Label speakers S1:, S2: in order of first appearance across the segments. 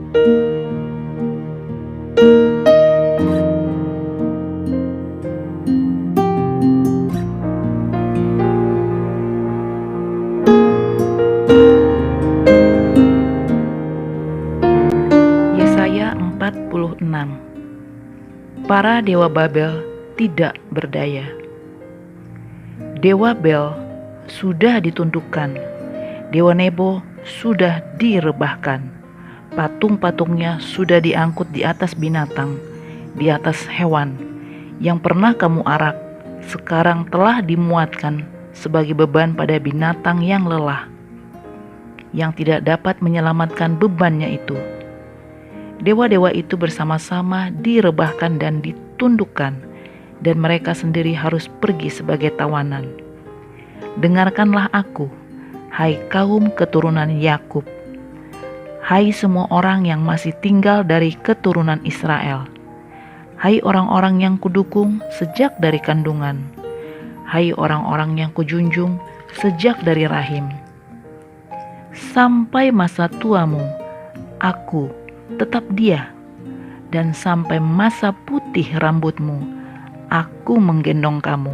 S1: Yesaya 46. Para dewa Babel tidak berdaya. Dewa Bel sudah ditundukkan, dewa Nebo sudah direbahkan, patung-patungnya sudah diangkut di atas binatang, di atas hewan. Yang pernah kamu arak, sekarang telah dimuatkan sebagai beban pada binatang yang lelah, yang tidak dapat menyelamatkan bebannya itu. Dewa-dewa itu bersama-sama direbahkan dan ditundukkan, dan mereka sendiri harus pergi sebagai tawanan. Dengarkanlah aku, hai kaum keturunan Yakub, hai semua orang yang masih tinggal dari keturunan Israel, hai orang-orang yang kudukung sejak dari kandungan, hai orang-orang yang kujunjung sejak dari rahim. Sampai masa tuamu, aku tetap dia, dan sampai masa putih rambutmu, aku menggendong kamu.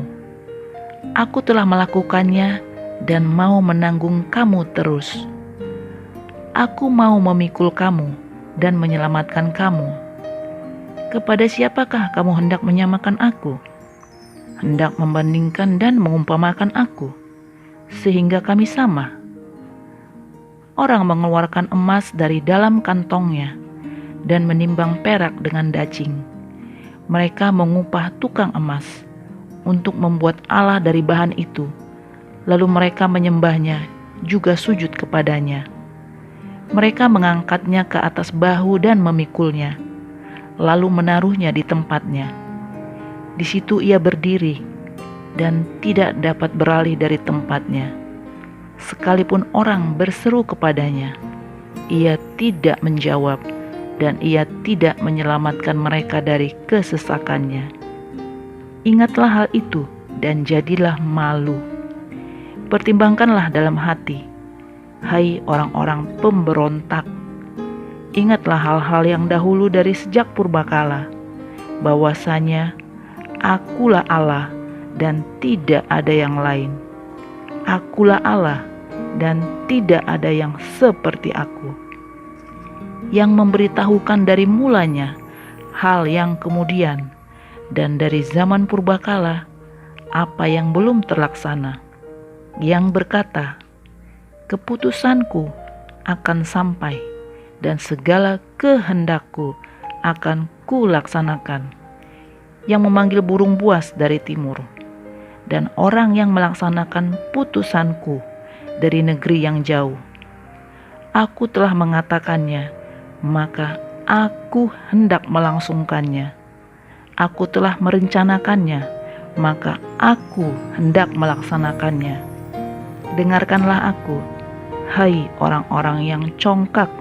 S1: Aku telah melakukannya dan mau menanggung kamu terus. Aku mau memikul kamu dan menyelamatkan kamu. Kepada siapakah kamu hendak menyamakan aku? Hendak membandingkan dan mengumpamakan aku, sehingga kami sama. Orang mengeluarkan emas dari dalam kantongnya dan menimbang perak dengan dacing. Mereka mengupah tukang emas untuk membuat Allah dari bahan itu, lalu mereka menyembahnya, juga sujud kepadanya. Mereka mengangkatnya ke atas bahu dan memikulnya, lalu menaruhnya di tempatnya. Di situ ia berdiri dan tidak dapat beralih dari tempatnya. Sekalipun orang berseru kepadanya, ia tidak menjawab, dan ia tidak menyelamatkan mereka dari kesesakannya. Ingatlah hal itu dan jadilah malu. Pertimbangkanlah dalam hati, hai orang-orang pemberontak. Ingatlah hal-hal yang dahulu dari sejak purbakala, bahwasanya akulah Allah dan tidak ada yang lain. Akulah Allah dan tidak ada yang seperti aku, yang memberitahukan dari mulanya hal yang kemudian, dan dari zaman purbakala apa yang belum terlaksana, yang berkata, keputusanku akan sampai dan segala kehendakku akan kulaksanakan, yang memanggil burung buas dari timur, dan orang yang melaksanakan putusanku dari negeri yang jauh. Aku telah mengatakannya, maka aku hendak melangsungkannya. Aku telah merencanakannya, maka aku hendak melaksanakannya. Dengarkanlah aku, hai orang-orang yang congkak,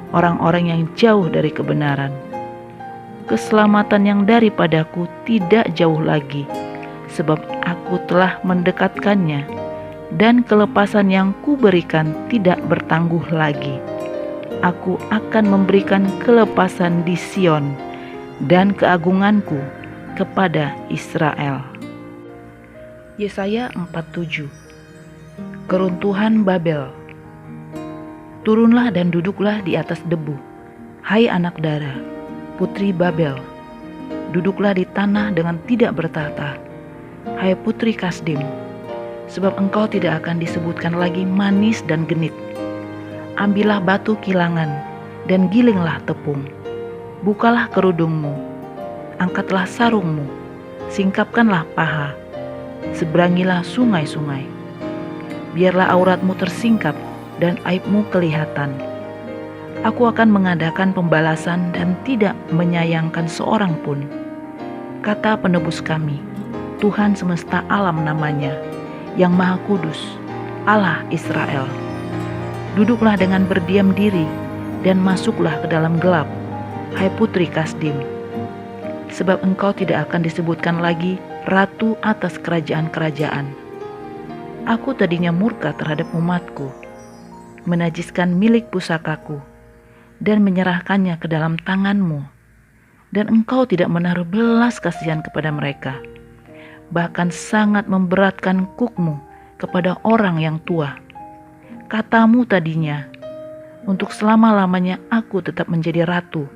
S1: orang-orang yang jauh dari kebenaran. Keselamatan yang daripadaku tidak jauh lagi, sebab aku telah mendekatkannya, dan kelepasan yang kuberikan tidak bertangguh lagi. Aku akan memberikan kelepasan di Sion, dan keagunganku kepada Israel. Yesaya 47. Keruntuhan Babel. Turunlah dan duduklah di atas debu, hai anak dara, putri Babel. Duduklah di tanah dengan tidak bertahta, hai putri Kasdim, sebab engkau tidak akan disebutkan lagi manis dan genit. Ambillah batu kilangan dan gilinglah tepung. Bukalah kerudungmu, angkatlah sarungmu, singkapkanlah paha, seberangilah sungai-sungai. Biarlah auratmu tersingkap dan aibmu kelihatan. Aku akan mengadakan pembalasan dan tidak menyayangkan seorang pun. Kata penebus kami, Tuhan semesta alam namanya, yang Maha Kudus, Allah Israel. Duduklah dengan berdiam diri dan masuklah ke dalam gelap, hai putri Kasdim, sebab engkau tidak akan disebutkan lagi ratu atas kerajaan-kerajaan. Aku tadinya murka terhadap umatku, menajiskan milik pusakaku, dan menyerahkannya ke dalam tanganmu, dan engkau tidak menaruh belas kasihan kepada mereka, bahkan sangat memberatkan kukmu kepada orang yang tua. Katamu tadinya, untuk selama-lamanya aku tetap menjadi ratu,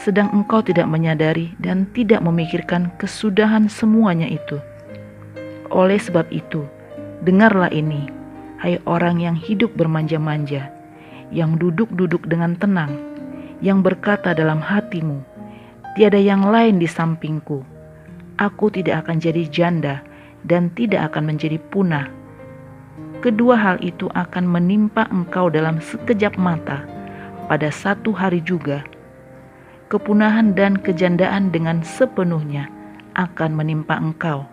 S1: sedang engkau tidak menyadari dan tidak memikirkan kesudahan semuanya itu. Oleh sebab itu, dengarlah ini, hai orang yang hidup bermanja-manja, yang duduk-duduk dengan tenang, yang berkata dalam hatimu, tiada yang lain di sampingku. Aku tidak akan jadi janda dan tidak akan menjadi punah. Kedua hal itu akan menimpa engkau dalam sekejap mata, pada satu hari juga. Kepunahan dan kejandaan dengan sepenuhnya akan menimpa engkau,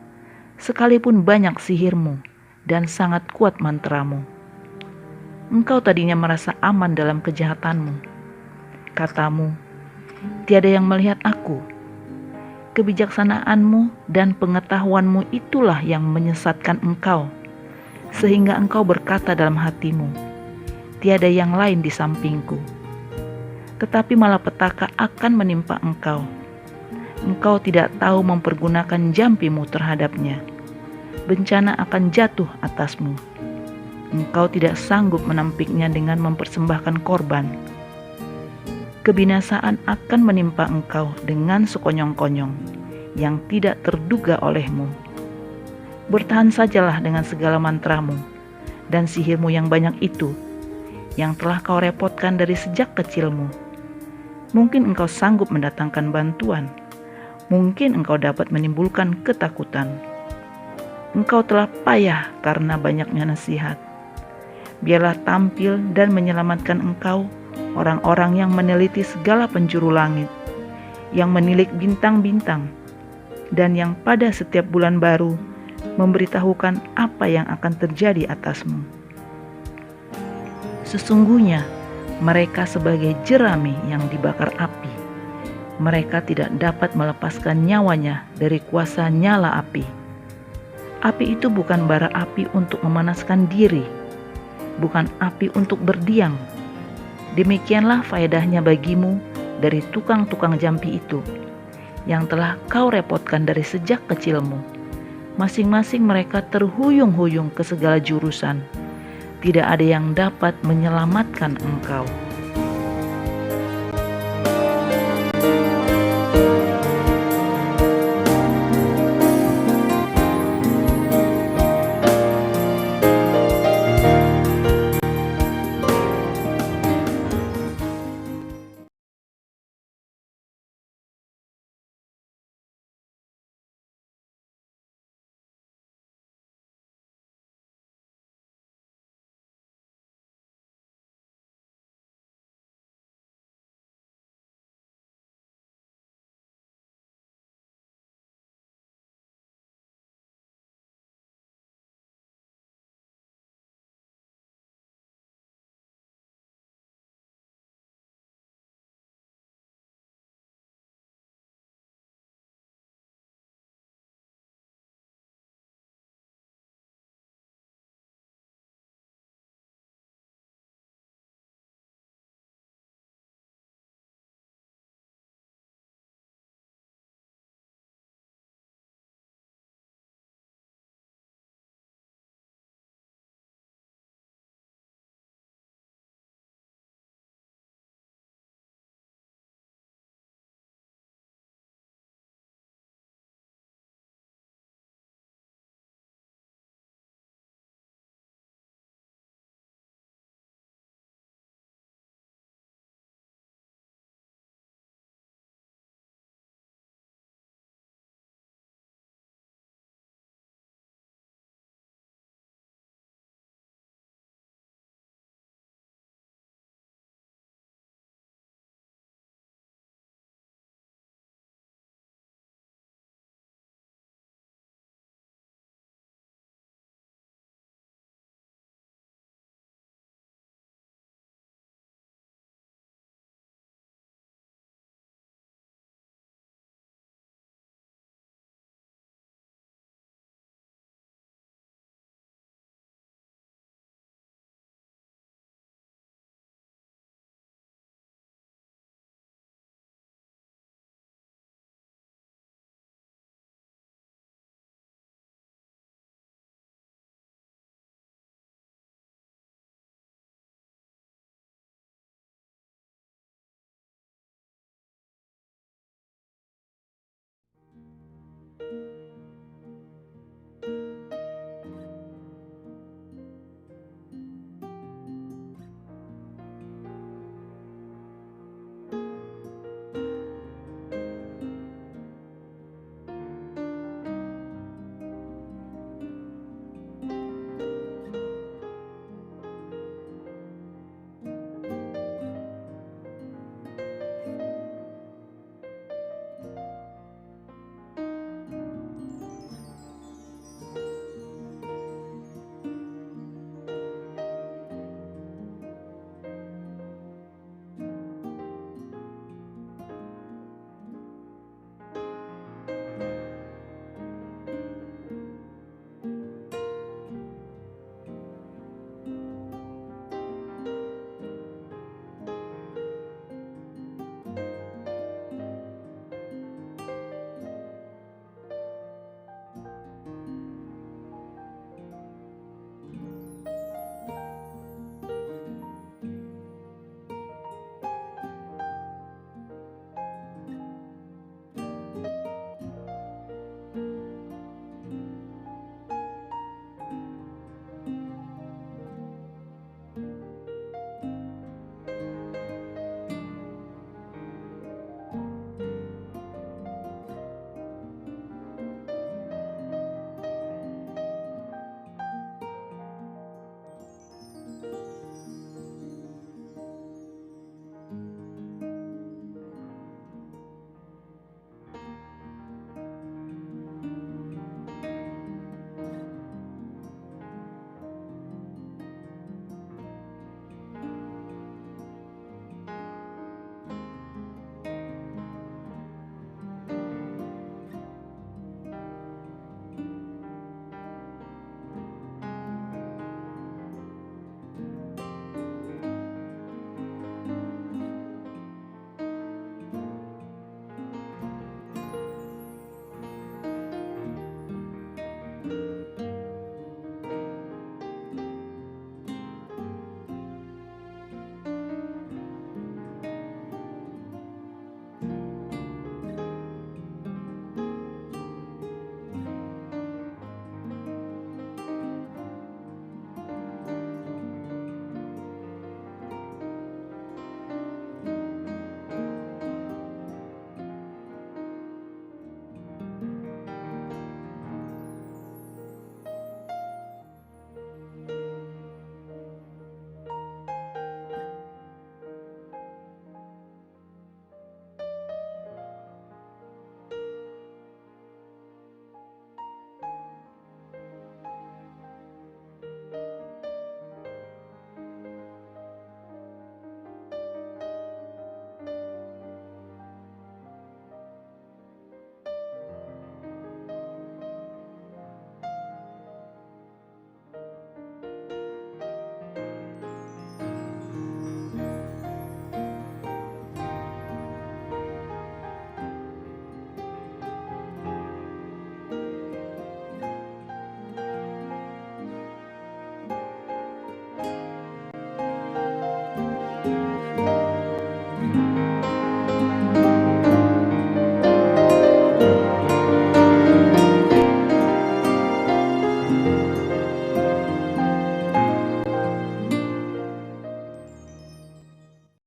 S1: sekalipun banyak sihirmu dan sangat kuat mantramu. Engkau tadinya merasa aman dalam kejahatanmu. Katamu, tiada yang melihat aku. Kebijaksanaanmu dan pengetahuanmu itulah yang menyesatkan engkau, sehingga engkau berkata dalam hatimu, tiada yang lain di sampingku. Tetapi malapetaka akan menimpa engkau. Engkau tidak tahu mempergunakan jampimu terhadapnya. Bencana akan jatuh atasmu. Engkau tidak sanggup menampiknya dengan mempersembahkan korban. Kebinasaan akan menimpa engkau dengan sekonyong-konyong yang tidak terduga olehmu. Bertahan sajalah dengan segala mantramu dan sihirmu yang banyak itu, yang telah kau repotkan dari sejak kecilmu. Mungkin engkau sanggup mendatangkan bantuan. Mungkin engkau dapat menimbulkan ketakutan. Engkau telah payah karena banyaknya nasihat. Biarlah tampil dan menyelamatkan engkau orang-orang yang meneliti segala penjuru langit, yang menilik bintang-bintang, dan yang pada setiap bulan baru memberitahukan apa yang akan terjadi atasmu. Sesungguhnya mereka sebagai jerami yang dibakar api. Mereka tidak dapat melepaskan nyawanya dari kuasa nyala api. Api itu bukan bara api untuk memanaskan diri, bukan api untuk berdiam. Demikianlah faedahnya bagimu dari tukang-tukang jampi itu, yang telah kau repotkan dari sejak kecilmu. Masing-masing mereka terhuyung-huyung ke segala jurusan. Tidak ada yang dapat menyelamatkan engkau.